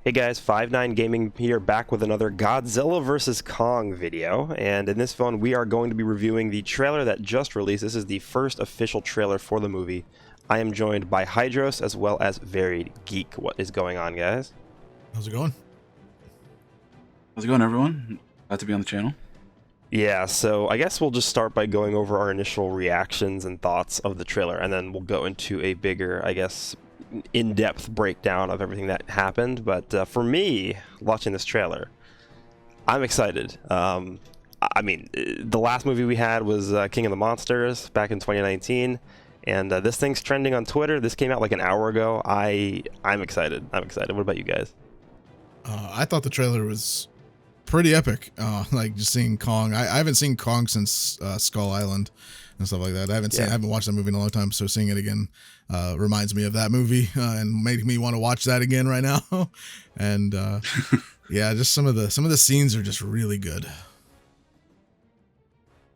Hey guys, 5-9 Gaming here, back with another Godzilla vs. Kong video, and in this one we are going to be reviewing the trailer that just released. This is the first official trailer for the movie. I am joined by Hydros as well as VariedGeek. What is going on, guys? How's it going? How's it going, everyone? Glad to be on the channel. Yeah, so I guess we'll just start by going over our initial reactions and thoughts of the trailer, and then we'll go into a bigger, I guess, in-depth breakdown of everything that happened. But for me, watching this trailer, I'm excited. I mean, the last movie we had was King of the Monsters back in 2019, and this thing's trending on Twitter. This came out like an hour ago. I'm excited. I'm excited. What about you guys? I thought the trailer was pretty epic. Like just seeing Kong. I haven't seen Kong since Skull Island and stuff like that. I haven't watched that movie in a long time, so seeing it again reminds me of that movie and made me want to watch that again right now. And yeah, just some of the scenes are just really good.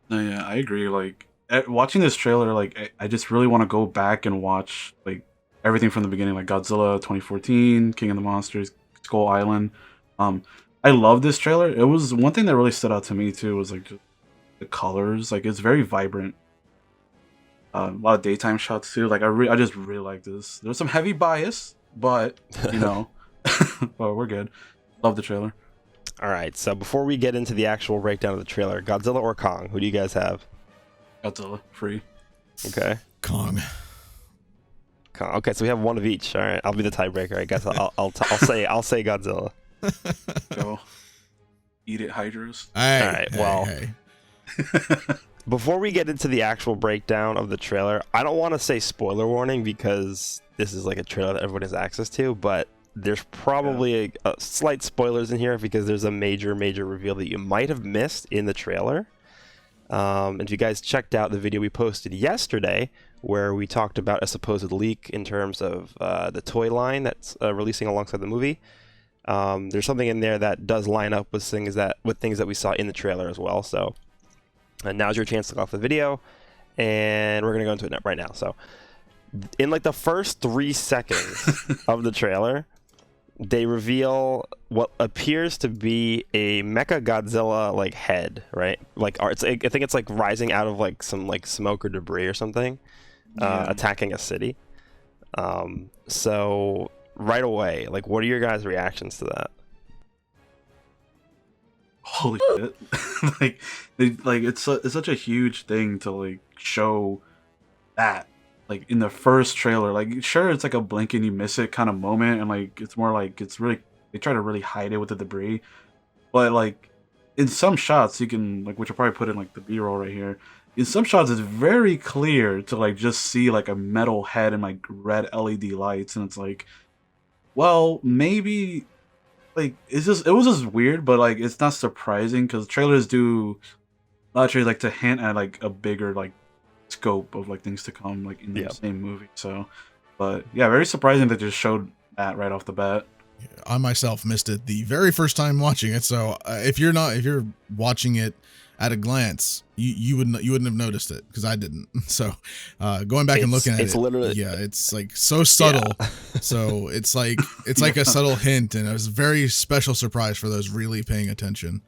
No, yeah, I agree. Like watching this trailer, like I just really want to go back and watch like everything from the beginning, like Godzilla 2014, King of the Monsters, Skull Island. I love this trailer. It was one thing that really stood out to me too was like just the colors. Like it's very vibrant. A lot of daytime shots too. Like I just really like this. There's some heavy bias, but you know, but we're good. Love the trailer. All right, so before we get into the actual breakdown of the trailer, Godzilla or Kong, who do you guys have? Godzilla, free. Okay. Kong. Kong. Okay, so we have one of each. All right, I'll be the tiebreaker. I guess I'll say Godzilla. Go. Eat it, Hydros. All right, well. Before we get into the actual breakdown of the trailer, I don't want to say spoiler warning because this is like a trailer that everyone has access to, but there's probably a slight spoilers in here because there's a major reveal that you might have missed in the trailer. And if you guys checked out the video we posted yesterday where we talked about a supposed leak in terms of the toy line that's releasing alongside the movie, there's something in there that does line up with things that we saw in the trailer as well. So now's your chance to look off the video, and we're gonna go into it right now. So in like the first 3 seconds of the trailer, they reveal what appears to be a MECHA GODZILLA like head, right? Like I think it's like rising out of like some like smoke or debris or something, attacking a city. So right away, like, what are your guys' reactions to that? Holy shit! like it's such a huge thing to like show that like in the first trailer. Like sure, it's like a blink and you miss it kind of moment, and like it's more like it's really they try to really hide it with the debris. But like in some shots, you can like which I'll probably put in like the B-roll right here. In some shots, it's very clear to like just see like a metal head and like red LED lights, and it's like, well, maybe. Like it was just weird, but like it's not surprising because trailers do a lot of trailers like to hint at like a bigger like scope of like things to come like in the same movie. So, but yeah, very surprising that they just showed that right off the bat. I myself missed it the very first time watching it. So if you're watching it at a glance, you wouldn't have noticed it because I didn't. So going back and looking at it, literally, yeah, it's like so subtle. Yeah. So it's like a subtle hint, and it was a very special surprise for those really paying attention.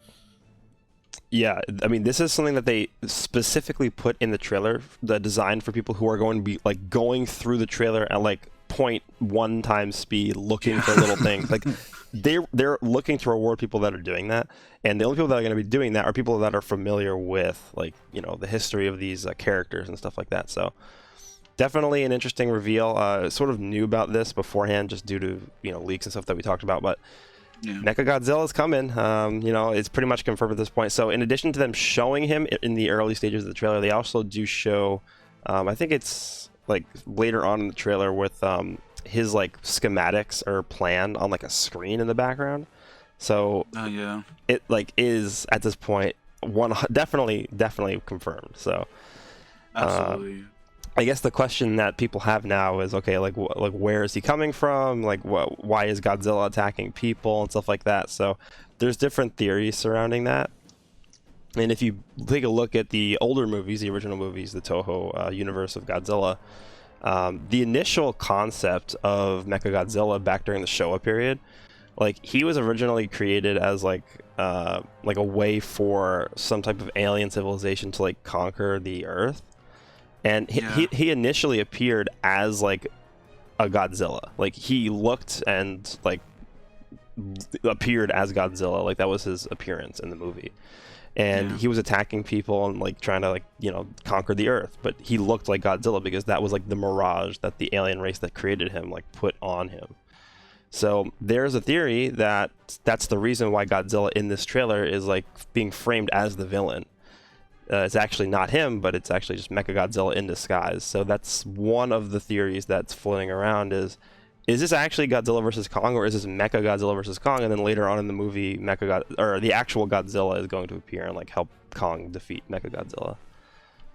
Yeah, I mean, this is something that they specifically put in the trailer, the design for people who are going to be like going through the trailer at like 0.1 times speed looking for little things. Like they're looking to reward people that are doing that, and the only people that are going to be doing that are people that are familiar with like, you know, the history of these characters and stuff like that. So definitely an interesting reveal. Sort of knew about this beforehand just due to, you know, leaks and stuff that we talked about, but MECHA GODZILLA is coming. You know, it's pretty much confirmed at this point. So in addition to them showing him in the early stages of the trailer, they also do show, I think it's like later on in the trailer with his like schematics or plan on like a screen in the background. So it like is at this point definitely confirmed. So Absolutely. I guess the question that people have now is, okay, like where is he coming from? Like why is Godzilla attacking people and stuff like that? So there's different theories surrounding that. And if you take a look at the older movies, the original movies, the Toho universe of Godzilla, the initial concept of MECHA GODZILLA back during the Showa period like he was originally created as like a way for some type of alien civilization to like conquer the Earth, and he initially appeared as like a Godzilla. Like he looked and like appeared as Godzilla. Like that was his appearance in the movie. And he was attacking people and like trying to like, you know, conquer the Earth, but he looked like Godzilla because that was like the mirage that the alien race that created him like put on him. So there's a theory that that's the reason why Godzilla in this trailer is like being framed as the villain. It's actually not him, but it's actually just MECHA GODZILLA in disguise. So that's one of the theories that's floating around is this actually Godzilla versus Kong, or is this MECHA GODZILLA versus Kong? And then later on in the movie, the actual Godzilla is going to appear and like help Kong defeat MECHA GODZILLA.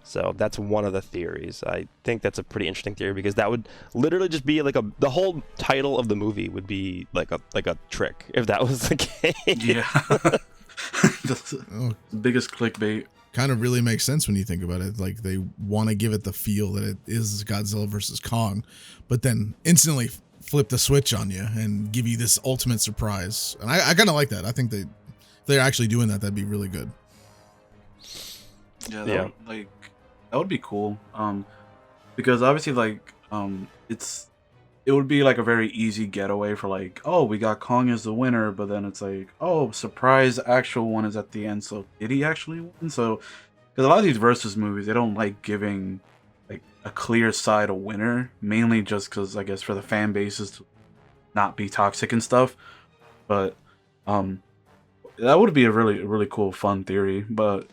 So that's one of the theories. I think that's a pretty interesting theory because that would literally just be like the whole title of the movie would be like a trick if that was the case. Yeah, that's the biggest clickbait. Kind of really makes sense when you think about it. Like they want to give it the feel that it is Godzilla versus Kong, but then instantly flip the switch on you and give you this ultimate surprise. And I kind of like that. I think if they're actually doing that, that'd be really good. Yeah, that would be cool. Because obviously like it would be like a very easy getaway for like, oh, we got Kong as the winner, but then it's like, oh, surprise, actual one is at the end. So did he actually win? So because a lot of these versus movies, they don't like giving like a clear side a winner, mainly just because I guess for the fan bases to not be toxic and stuff. But that would be a really cool fun theory. But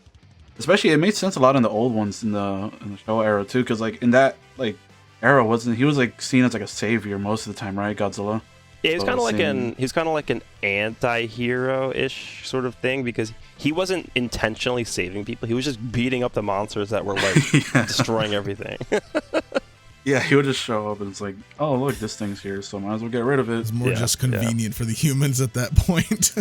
especially it made sense a lot in the old ones in the show era too, because like in that like era he was like seen as like a savior most of the time, right? Godzilla. Yeah, he's kind of like an anti-hero-ish sort of thing because he wasn't intentionally saving people. He was just beating up the monsters that were like destroying everything. Yeah, he would just show up and it's like, oh look, this thing's here, so might as well get rid of it. It's more just convenient for the humans at that point.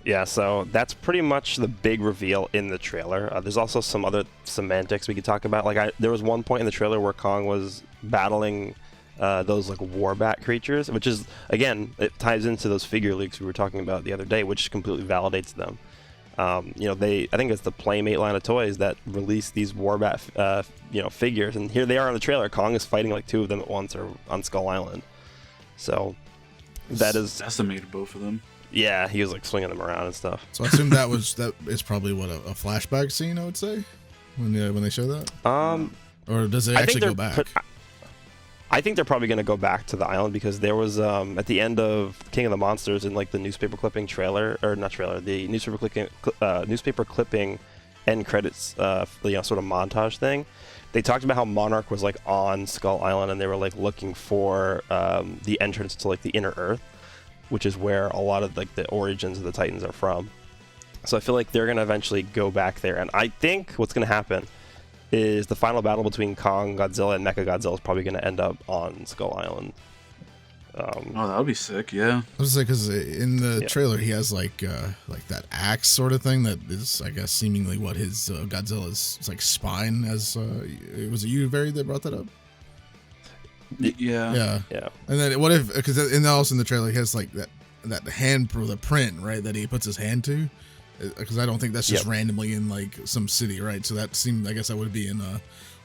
Yeah, so that's pretty much the big reveal in the trailer. There's also some other semantics we could talk about. Like there was one point in the trailer where Kong was battling those like warbat creatures, which is, again, it ties into those figure leaks we were talking about the other day, which completely validates them. You know, I think it's the Playmate line of toys that released these warbat figures, and here they are in the trailer. Kong is fighting like two of them at once or on Skull Island. So that is decimated both of them. Yeah, he was like swinging them around and stuff. So I assume that is probably what a flashback scene, I would say, when they show that. Or does it actually go back? I think they're probably going to go back to the island because there was at the end of King of the Monsters in like the newspaper clipping trailer, or not trailer, the newspaper clipping end credits, sort of montage thing. They talked about how Monarch was like on Skull Island and they were like looking for the entrance to like the inner Earth, which is where a lot of like the origins of the Titans are from. So I feel like they're going to eventually go back there. And I think what's going to happen is the final battle between Kong, Godzilla, and MECHA GODZILLA is probably going to end up on Skull Island. Oh, that would be sick, yeah. I was like, because in the trailer he has like that axe sort of thing that is, I guess, seemingly what his Godzilla's like spine. As was it you, Vari, that brought that up? Yeah. And then what if, because also in the trailer he has like that hand, the print, right, that he puts his hand to, because I don't think that's just randomly in like some city, right? So that seemed, I guess that would be in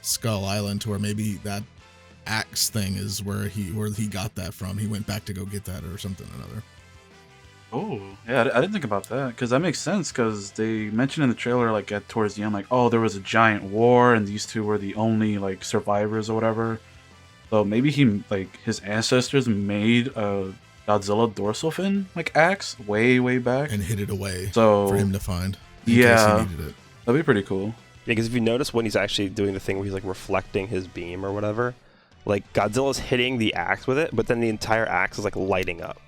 Skull Island, to where maybe that axe thing is where he got that from. He went back to go get that or something or another. Oh yeah, I didn't think about that, because that makes sense, because they mentioned in the trailer like towards the end, like, oh, there was a giant war and these two were the only like survivors or whatever. So maybe his ancestors made a Godzilla dorsal fin like axe way back and hid it away, so for him to find. Yeah, he needed it. That'd be pretty cool. Yeah, because if you notice when he's actually doing the thing where he's like reflecting his beam or whatever, like Godzilla's hitting the axe with it, but then the entire axe is like lighting up.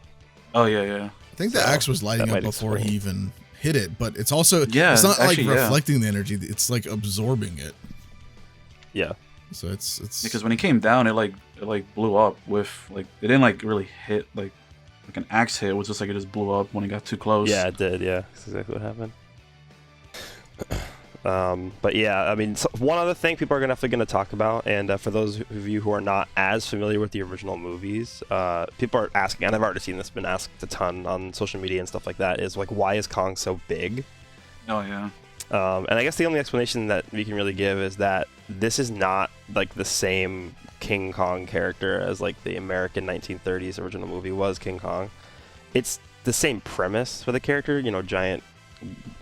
Oh yeah. I think the axe was lighting up before he even hit it, but it's also it's not actually, like reflecting the energy; it's like absorbing it. Yeah. So it's because when he came down, it blew up with like, it didn't like really hit like an axe hit. It was just like it just blew up when he got too close. Yeah, it did. Yeah, that's exactly what happened. But yeah, I mean, one other thing people are definitely going to talk about, and for those of you who are not as familiar with the original movies, people are asking, and I've already seen this, been asked a ton on social media and stuff like that, is like, why is Kong so big? Oh yeah. And I guess the only explanation that we can really give is that this is not like the same King Kong character as like the American 1930s original movie was King Kong. It's the same premise for the character, you know, giant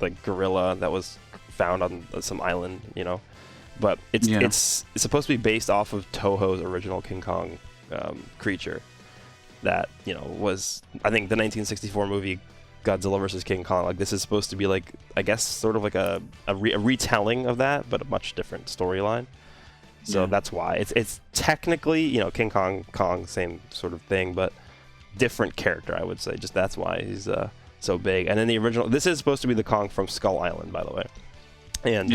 like gorilla that was found on some island, you know, but it's supposed to be based off of Toho's original King Kong creature that, you know, was, I think, the 1964 movie Godzilla vs King Kong. Like, this is supposed to be like, I guess, sort of like a retelling of that, but a much different storyline. So that's why it's technically, you know, King Kong, same sort of thing, but different character, I would say. Just that's why he's so big. And then the original, this is supposed to be the Kong from Skull Island, by the way. And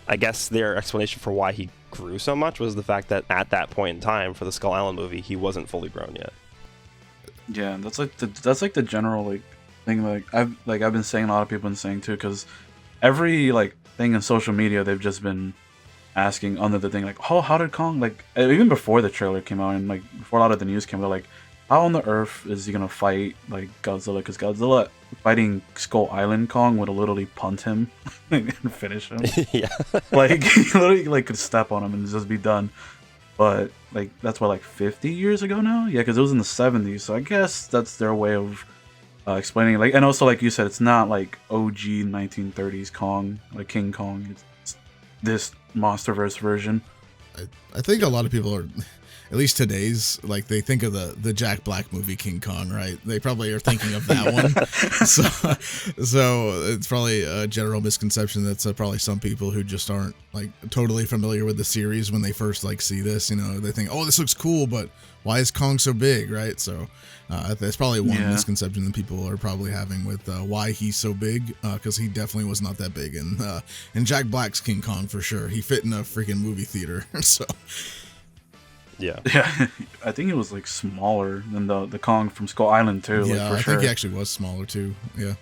I guess their explanation for why he grew so much was the fact that at that point in time for the Skull Island movie, he wasn't fully grown yet. Yeah, that's like the general like thing. I've been saying, a lot of people have been saying too, because every like thing in social media they've just been asking under the thing like, oh, how did Kong, like, even before the trailer came out and like before a lot of the news came out, like, how on the earth is he gonna fight like Godzilla? Because Godzilla fighting Skull Island Kong would have literally punt him and finish him. Yeah, like he literally like could step on him and just be done. But like that's what, like 50 years ago now? Yeah, because it was in the 70s. So I guess that's their way of explaining it. Like, and also like you said, it's not like OG 1930s Kong, like King Kong. It's this MonsterVerse version. I think a lot of people are, at least today's, like, they think of the Jack Black movie King Kong, right? They probably are thinking of that one. So it's probably a general misconception that's probably some people who just aren't like totally familiar with the series when they first like see this, you know, they think, oh, this looks cool, but why is Kong so big, right? So that's probably one misconception that people are probably having with why he's so big, because he definitely was not that big in Jack Black's King Kong for sure. He fit in a freaking movie theater. So yeah, I think it was like smaller than the Kong from Skull Island too. Yeah, like, I think he actually was smaller too. Yeah.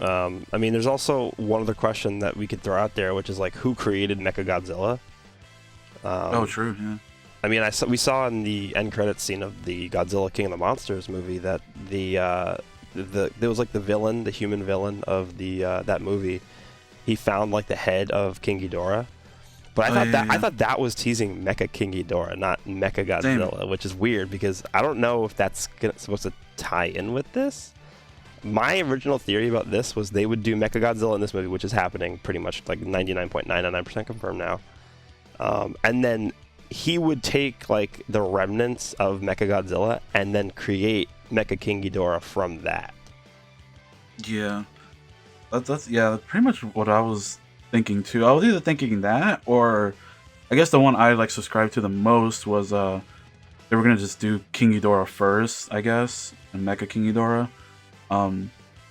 I mean, there's also one other question that we could throw out there, which is like, who created MECHA GODZILLA? Oh, true. Yeah. I mean, we saw in the end credits scene of the Godzilla King of the Monsters movie that there was like the villain, the human villain of the that movie. He found like the head of King Ghidorah. But I thought that was teasing Mecha King Ghidorah, not Mecha Godzilla, which is weird because I don't know if that's supposed to tie in with this. My original theory about this was they would do Mecha Godzilla in this movie, which is happening pretty much like 99.99% confirmed now. And then he would take like the remnants of Mecha Godzilla and then create Mecha King Ghidorah from that. Yeah. That's pretty much what I was thinking too. I was either thinking that, or I guess the one I like subscribed to the most was they were gonna just do King Ghidorah first, I guess, and Mecha King Ghidorah,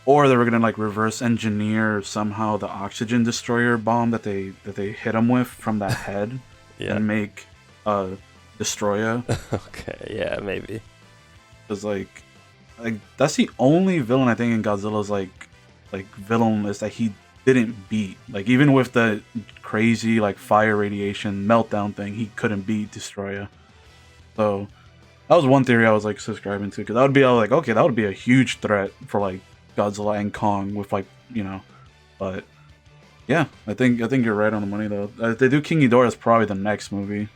or they were gonna like reverse engineer somehow the oxygen destroyer bomb that they hit him with from that head and make Destroya. Okay, yeah, maybe. Because like that's the only villain I think in Godzilla's like villain list that he didn't beat. Like, even with the crazy like fire radiation meltdown thing, he couldn't beat Destroya. So that was one theory I was like subscribing to, because that would be, I was like, okay, that would be a huge threat for like Godzilla and Kong with like, you know. But yeah, I think you're right on the money though. If they do King Ghidorah, it's probably the next movie.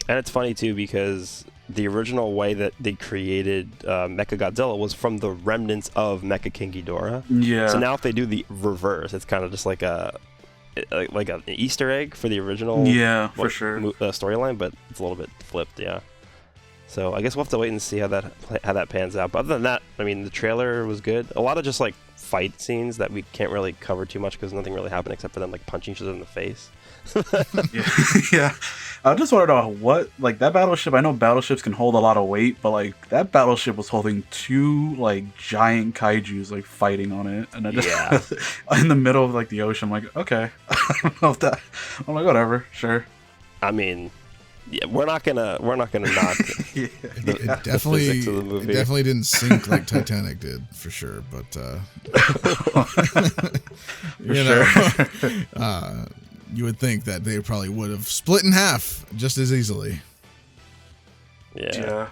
And it's funny too because the original way that they created Mecha Godzilla was from the remnants of Mecha King Ghidorah. Yeah. So now if they do the reverse, it's kind of just like an Easter egg for the original. Yeah, for sure. Storyline, but it's a little bit flipped. Yeah. So I guess we'll have to wait and see how that pans out. But other than that, I mean, the trailer was good. A lot of just like fight scenes that we can't really cover too much because nothing really happened except for them like punching each other in the face. Yeah. I just want to know what, like, that battleship. I know battleships can hold a lot of weight, but like that battleship was holding two like giant kaijus like fighting on it, and I just in the middle of like the ocean. I'm like, okay, I don't know if that. I'm like, whatever, sure. I mean, Yeah, we're not gonna knock Yeah. the It definitely, physics of the it movie. definitely didn't sink like Titanic did, for sure. But you know, you would think that they probably would have split in half just as easily. Yeah.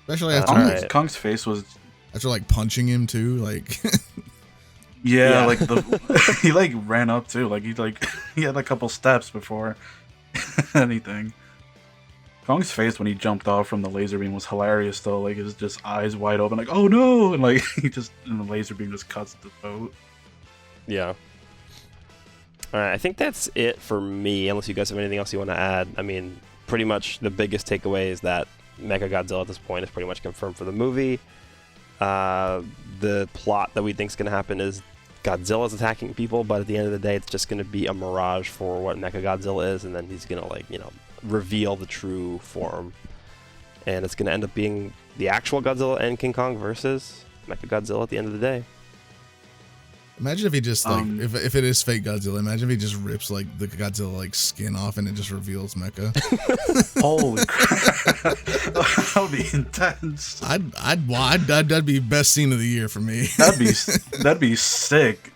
Especially after, Alright. Kong's face was after like punching him too, like yeah, Yeah. like the he like ran up too, like he had a couple steps before anything. Kong's face when he jumped off from the laser beam was hilarious though. Like his just eyes wide open, like oh no, and like and the laser beam just cuts the boat. Yeah. All right, I think that's it for me. Unless you guys have anything else you want to add. I mean, pretty much the biggest takeaway is that MECHA Godzilla at this point is pretty much confirmed for the movie. The plot that we think is going to happen is Godzilla's attacking people, but at the end of the day, it's just going to be a mirage for what MECHA Godzilla is, and then he's going to reveal the true form, and it's going to end up being the actual Godzilla and King Kong versus MECHA Godzilla at the end of the day. imagine if he just like if it is fake Godzilla, imagine if he just rips like the Godzilla like skin off and it just reveals Mecha. Holy crap, that would be intense. That'd be best scene of the year for me. That'd be sick.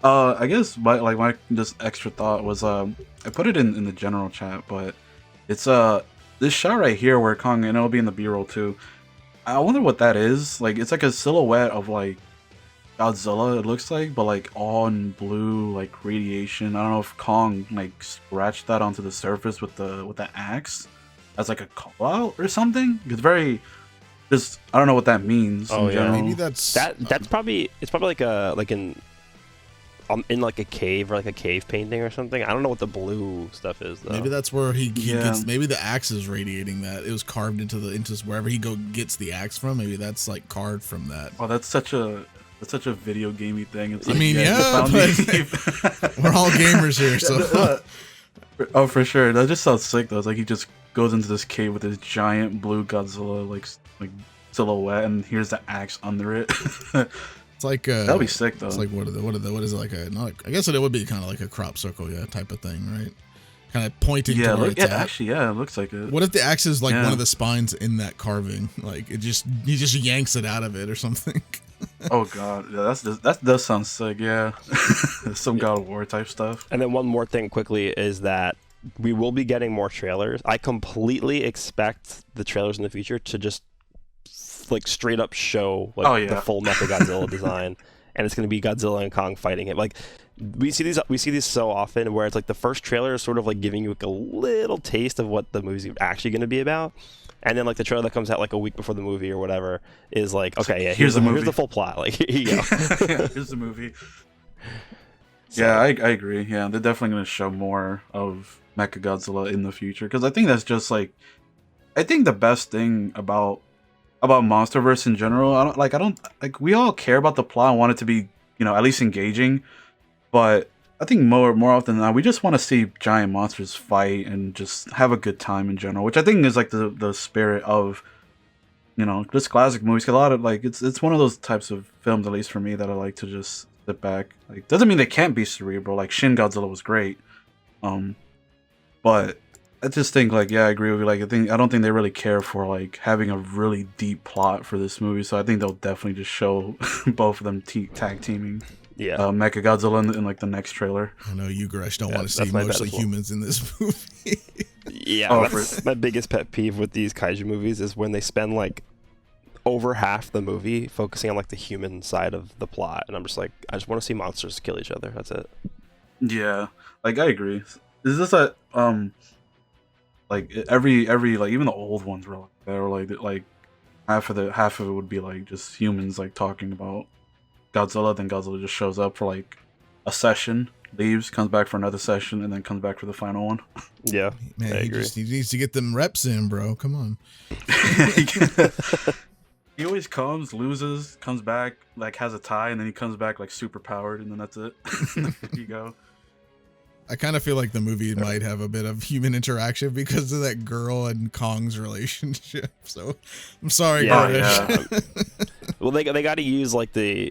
I guess my just extra thought was I put it in the general chat, but it's this shot right here where Kong, and it'll be in the B-roll too. I wonder what that is. Like it's like a silhouette of like Godzilla, it looks like, but like all in blue like radiation. I don't know if Kong like scratched that onto the surface with the axe as like a call out or something. It's very just I don't know what that means. Oh, in yeah. general. Maybe that's That's probably like in like a cave or like a cave painting or something. I don't know what the blue stuff is though. maybe that's where he Yeah. gets. Maybe the axe is radiating that. It was carved into wherever he gets the axe from. Maybe that's like carved from that. Oh, that's such a video gamey thing. It's I like, mean, you found but the- we're all gamers here, so Oh, for sure. That just sounds sick though. It's like he just goes into this cave with this giant blue Godzilla like silhouette, and here's the axe under it. it's like That'll be sick though. It's like what is it like a? Not, I guess it would be kind of like a crop circle, yeah, type of thing, right? Kind of pointing yeah, to where it's at. actually, yeah, it looks like it. What if the axe is like Yeah. one of the spines in that carving? Like he just yanks it out of it or something. Oh god, yeah, that does sound sick. Yeah, some God of War type stuff. And then one more thing quickly is that we will be getting more trailers. I completely expect the trailers in the future to just like straight up show like Oh, yeah. the full MECHA Godzilla design, and it's going to be Godzilla and Kong fighting it. Like we see these so often where it's like the first trailer is sort of like giving you like a little taste of what the movie's actually going to be about. And then like the trailer that comes out like a week before the movie or whatever is like, okay, yeah, Here's the movie. here's the full plot. Like here you go. Yeah, here's the movie. Yeah, I agree. Yeah, they're definitely going to show more of MECHA Godzilla in the future, because I think that's just like, I think the best thing about MonsterVerse in general. I don't like we all care about the plot and want it to be, at least engaging, but I think more often than not we just want to see giant monsters fight and just have a good time in general, which I think is like the spirit of just classic movies. 'Cause a lot of like it's one of those types of films, at least for me, that I like to just sit back. Like doesn't mean they can't be cerebral. Like Shin Godzilla was great, but I just think like I agree with you. Like I don't think they really care for like having a really deep plot for this movie. So I think they'll definitely just show both of them tag teaming. Yeah. MECHA Godzilla in like the next trailer. I know you, Goresh, don't Yeah, want to that's see my bet mostly as well. humans in this movie. Yeah, Oh, that's my biggest pet peeve with these kaiju movies is when they spend like over half the movie focusing on like the human side of the plot, and I'm just like, I just want to see monsters kill each other. That's it. Yeah, like I agree. Is this a like every like even the old ones were like that, or like half of it would be like just humans like talking about Godzilla, then Godzilla just shows up for like a session, leaves, comes back for another session, and then comes back for the final one. Yeah, Man, I he agree. he needs to get them reps in, bro. Come on. He always comes, loses, comes back, like has a tie, and then he comes back like super powered, and then that's it. There you go. I kind of feel like the movie might have a bit of human interaction because of that girl and Kong's relationship. So I'm sorry, Yeah, Goresh. Well, they got to use like the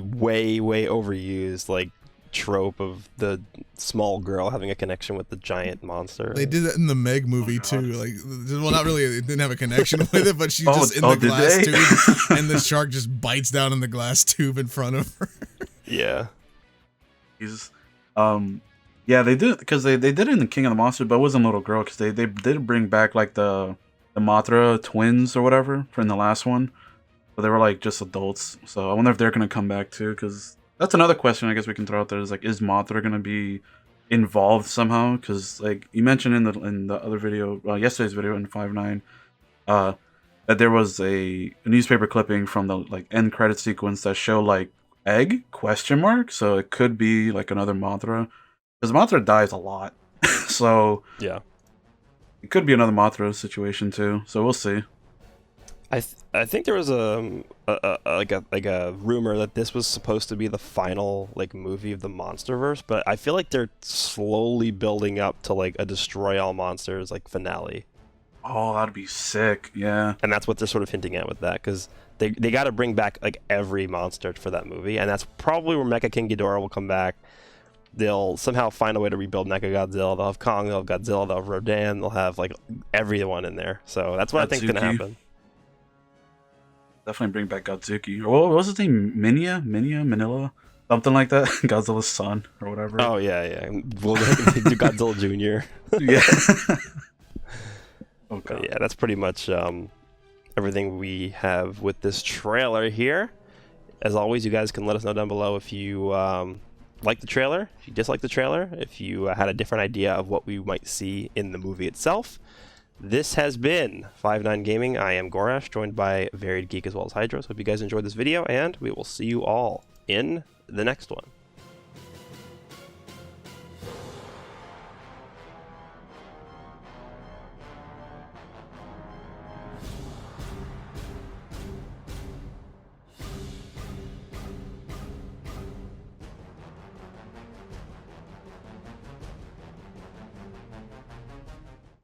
way overused like trope of the small girl having a connection with the giant monster. They did that in the Meg movie too. Like, well, not really. It didn't have a connection with it, but she's just in the glass tube, and the shark just bites down in the glass tube in front of her. Yeah. Jesus. Yeah, they did, because they did it in the King of the Monsters, but it wasn't a little girl, because they did bring back like the Mothra twins or whatever from the last one, but they were like just adults. So I wonder if they're gonna come back too, because that's another question I guess we can throw out there, is like, is Mothra gonna be involved somehow? Because like you mentioned in the other video, yesterday's video in 5.9, that there was a newspaper clipping from the like end credit sequence that showed like egg ? So it could be like another Mothra. Because Mothra dies a lot, so yeah, it could be another Mothra situation too. So we'll see. I think there was a rumor that this was supposed to be the final like movie of the MonsterVerse, but I feel like they're slowly building up to like a Destroy All Monsters like finale. Oh, that'd be sick. Yeah, and that's what they're sort of hinting at with that, because they got to bring back like every monster for that movie, and that's probably where Mecha King Ghidorah will come back. They'll somehow find a way to rebuild MECHA GODZILLA. They'll have Kong, they'll have Godzilla, they'll have Rodan, they'll have like everyone in there. So that's what I think is gonna happen. Definitely bring back Godzuki. Or what was his name? Manila? Something like that. Godzilla's son or whatever. Oh yeah. We'll do Godzilla Jr. Yeah. Oh god. Yeah, that's pretty much everything we have with this trailer here. As always, you guys can let us know down below if you like the trailer, if you dislike the trailer, if you had a different idea of what we might see in the movie itself. This has been 5.9 Gaming. I am Goresh, joined by VariedGeek as well as Hydros. Hope you guys enjoyed this video, and we will see you all in the next one.